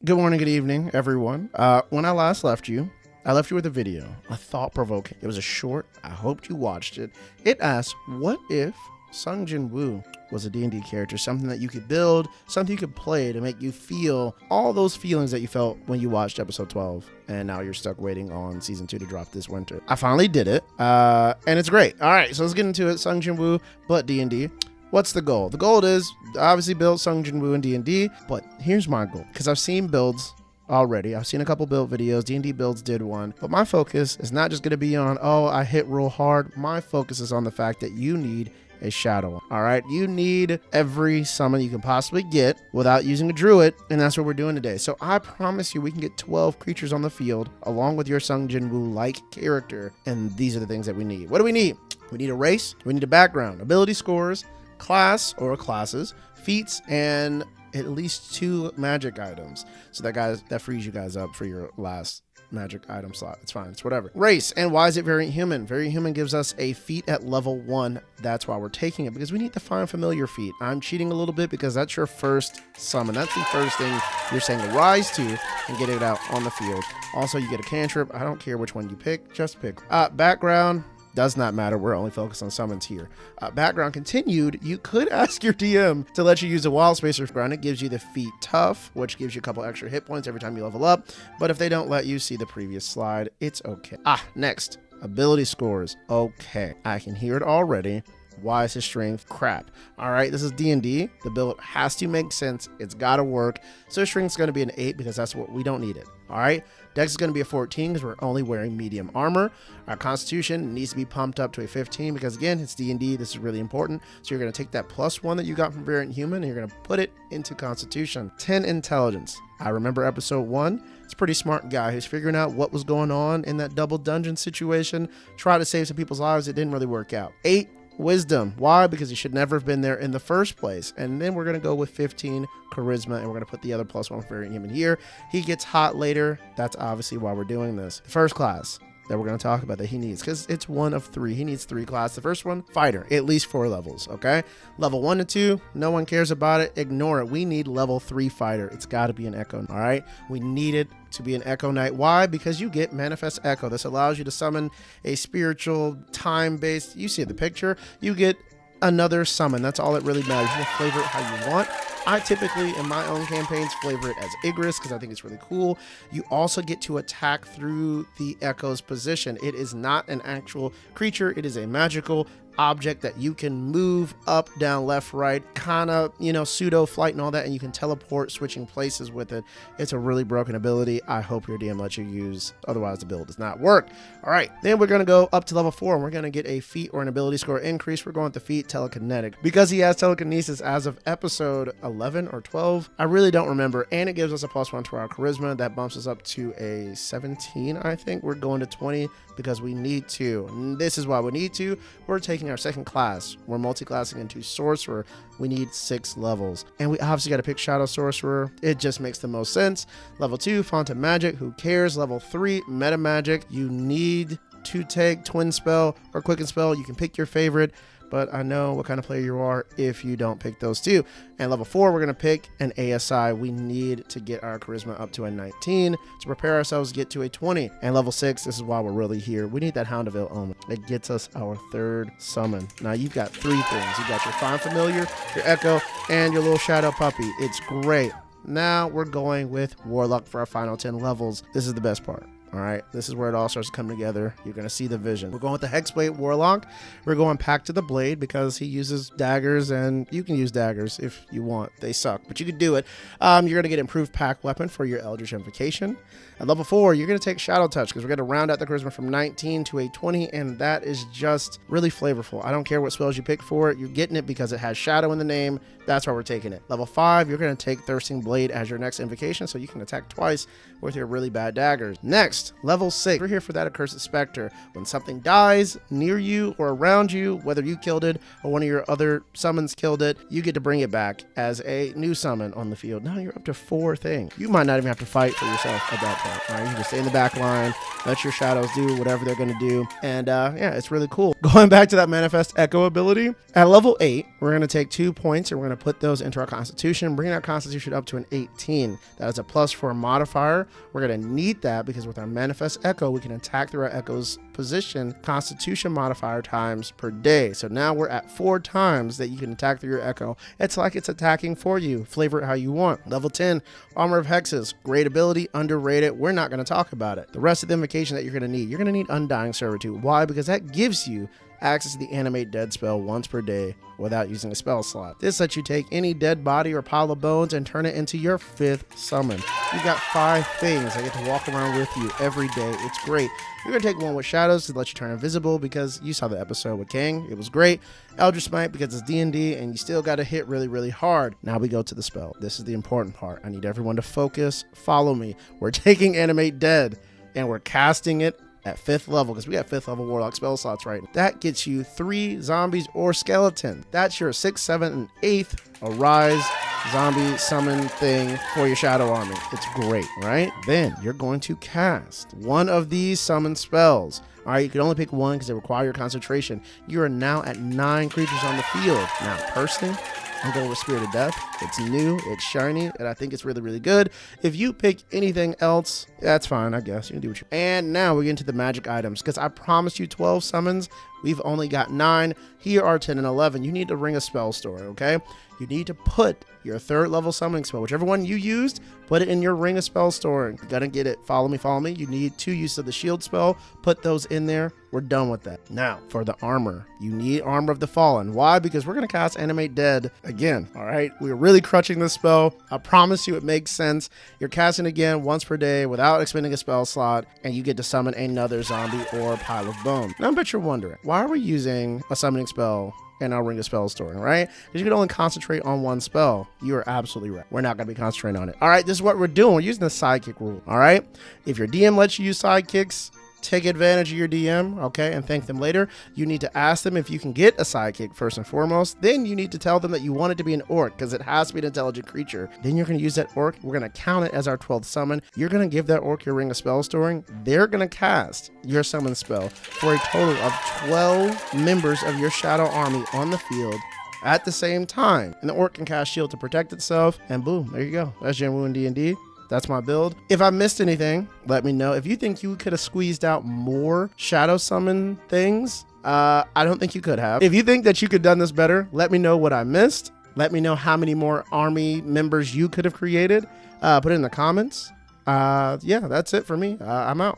Good morning, good evening, everyone. When I last left you with a video, a thought-provoking. It was a short. I hoped you watched it. It asked, what if Sung Jinwoo was a D&D character, something that you could build, something you could play to make you feel all those feelings that you felt when you watched episode 12, and now you're stuck waiting on season 2 to drop this winter. I finally did it, and it's great. All right, so let's get into it. Sung Jinwoo, but D&D. What's the goal? The goal is obviously build Sung Jinwoo in D&D, but here's my goal. Because I've seen builds already. I've seen a couple build videos. D&D builds did one. But my focus is not just going to be on, oh, I hit real hard. My focus is on the fact that you need a shadow. All right? You need every summon you can possibly get without using a druid, and that's what we're doing today. So I promise you we can get 12 creatures on the field along with your Sung Jinwoo-like character, and these are the things that we need. What do we need? We need a race. We need a background, ability scores, class or classes, feats, and at least 2 magic items. So that frees you guys up for your last magic item slot. It's fine. It's whatever. Race. And why is it Variant Human? Variant Human gives us a feat at level 1. That's why we're taking it, because we need to find familiar feat. I'm cheating a little bit because that's your first summon. That's the first thing you're saying to rise to and get it out on the field. Also, you get a cantrip. I don't care which one you pick. Just pick. Background. Does not matter. We're only focused on summons here. Background continued. You could ask your DM to let you use a wild spacer background. It gives you the feat tough, which gives you a couple extra hit points every time you level up. But if they don't let you see the previous slide, it's okay. Next, ability scores. Okay, I can hear it already. Why is his strength crap? All right, this is D&D. The build has to make sense. It's got to work. So his strength is going to be an 8 because that's what we don't need it. All right, Dex is going to be a 14 because we're only wearing medium armor. Our Constitution needs to be pumped up to a 15 because, again, it's D&D. This is really important. So you're going to take that +1 that you got from Variant Human and you're going to put it into Constitution. 10 Intelligence. I remember episode 1. It's a pretty smart guy who's figuring out what was going on in that double dungeon situation. Tried to save some people's lives. It didn't really work out. 8. Wisdom. Why? Because he should never have been there in the first place. And then we're going to go with 15 charisma, and we're going to put the other +1 for Variant Human here. He gets hot later. That's obviously why we're doing this. The first class that we're going to talk about that he needs, because it's 1 of 3. He needs 3 classes. The first one, fighter, at least 4 levels. Okay, level 1 to 2, no one cares about it. Ignore it. We need level 3 fighter. It's got to be an echo. All right, we need it to be an Echo Knight. Why? Because you get Manifest Echo. This allows you to summon a spiritual time-based, you see the picture, you get another summon. That's all that really matters. You can flavor it how you want. I typically, in my own campaigns, flavor it as Igris because I think it's really cool. You also get to attack through the Echo's position. It is not an actual creature. It is a magical object that you can move up, down, left, right, kind of, pseudo flight and all that, and you can teleport switching places with it. It's a really broken ability. I hope your DM lets you use, otherwise the build does not work. All right, then we're going to go up to level 4 and we're going to get a feat or an ability score increase. We're going with the feat Telekinetic because he has telekinesis as of episode 11 or 12. I really don't remember, and it gives us a +1 to our charisma. That bumps us up to a 17, I think. We're going to 20 because we need to. And this is why we need to. We're taking our second class. We're multi-classing into Sorcerer. We need 6 levels. And we obviously got to pick Shadow Sorcerer. It just makes the most sense. Level 2, Font of Magic. Who cares? Level 3, Meta Magic. You need to take Twin Spell or Quicken Spell. You can pick your favorite, but I know what kind of player you are if you don't pick those 2. And level 4, we're going to pick an ASI. We need to get our charisma up to a 19 to prepare ourselves to get to a 20. And level 6, this is why we're really here. We need that Hound of Ill Omen. It gets us our 3rd summon. Now you've got 3 things. You got your Find Familiar, your Echo, and your little Shadow Puppy. It's great. Now we're going with Warlock for our final 10 levels. This is the best part. All right, this is where it all starts to come together. You're going to see the vision. We're going with the Hexblade Warlock. We're going Pact to the Blade because he uses daggers, and you can use daggers if you want. They suck, but you can do it. You're going to get improved Pack Weapon for your Eldritch Invocation. At level 4, you're going to take Shadow Touch because we're going to round out the charisma from 19 to a 20, and that is just really flavorful. I don't care what spells you pick for it. You're getting it because it has Shadow in the name. That's why we're taking it. Level 5, you're going to take Thirsting Blade as your next invocation, so you can attack twice with your really bad daggers. Next, level 6, we're here for that Accursed Spectre. When something dies near you or around you, whether you killed it or one of your other summons killed it, you get to bring it back as a new summon on the field. Now you're up to 4 things. You might not even have to fight for yourself at that point. All right, you can just stay in the back line, let your shadows do whatever they're going to do, and yeah, it's really cool. Going back to that Manifest Echo ability, at level 8, we're going to take 2 points and we're going to put those into our constitution, bringing our constitution up to an 18. That is a plus 4 modifier. We're going to need that because with our manifest echo, we can attack through our echo's position constitution modifier times per day. So now we're at 4 times that you can attack through your echo. It's like it's attacking for you. Flavor it how you want. Level 10, Armor of Hexes. Great ability, underrated. We're not going to talk about it. The rest of the invocation that you're going to need, you're going to need Undying Servitude. Why? Because that gives you access to the Animate Dead spell once per day without using a spell slot. This lets you take any dead body or pile of bones and turn it into your 5th summon. You got 5 things that get to walk around with you every day. It's great. You're going to take one with Shadows to let you turn invisible because you saw the episode with Kang. It was great. Eldritch Smite because it's D&D and you still got to hit really, really hard. Now we go to the spell. This is the important part. I need everyone to focus. Follow me. We're taking Animate Dead and we're casting it at 5th level because we got 5th level Warlock spell slots, right? That gets you 3 zombies or skeleton. That's your 6th, 7th, and 8th Arise zombie summon thing for your Shadow Army. It's great, right? Then you're going to cast one of these summon spells. All right, you can only pick one because they require your concentration. You are now at 9 creatures on the field. Now, personally, I'm going with Spirit of Death. It's new, it's shiny, and I think it's really, really good. If you pick anything else, that's fine, I guess. You can do what you... And now we get into the magic items, because I promised you 12 summons. We've only got 9. Here are 10 and 11. You need to ring a spell store, okay? You need to put your 3rd level summoning spell, whichever one you used, put it in your ring of spell store. You gotta get it. Follow me, follow me. You need 2 uses of the shield spell. Put those in there. We're done with that. Now, for the armor, you need Armor of the Fallen. Why? Because we're gonna cast Animate Dead again, all right? We're really crutching this spell. I promise you it makes sense. You're casting again once per day without expending a spell slot, and you get to summon another zombie or pile of bone. Now, I bet you're wondering, why are we using a summoning spell in our ring of spell storing, right? Because you can only concentrate on one spell. You are absolutely right. We're not going to be concentrating on it. All right, this is what we're doing. We're using the sidekick rule, all right? If your DM lets you use sidekicks, take advantage of your DM, okay, and thank them later. You need to ask them if you can get a sidekick first and foremost. Then you need to tell them that you want it to be an orc because it has to be an intelligent creature. Then you're going to use that orc. We're going to count it as our 12th summon. You're going to give that orc your ring of spell storing. They're going to cast your summon spell for a total of 12 members of your shadow army on the field at the same time. And the orc can cast shield to protect itself. And boom, there you go. That's Jinwoo in D&D. That's my build. If I missed anything, let me know. If you think you could have squeezed out more shadow summon things, I don't think you could have. If you think that you could have done this better, let me know what I missed. Let me know how many more army members you could have created. Put it in the comments. Yeah, that's it for me. I'm out.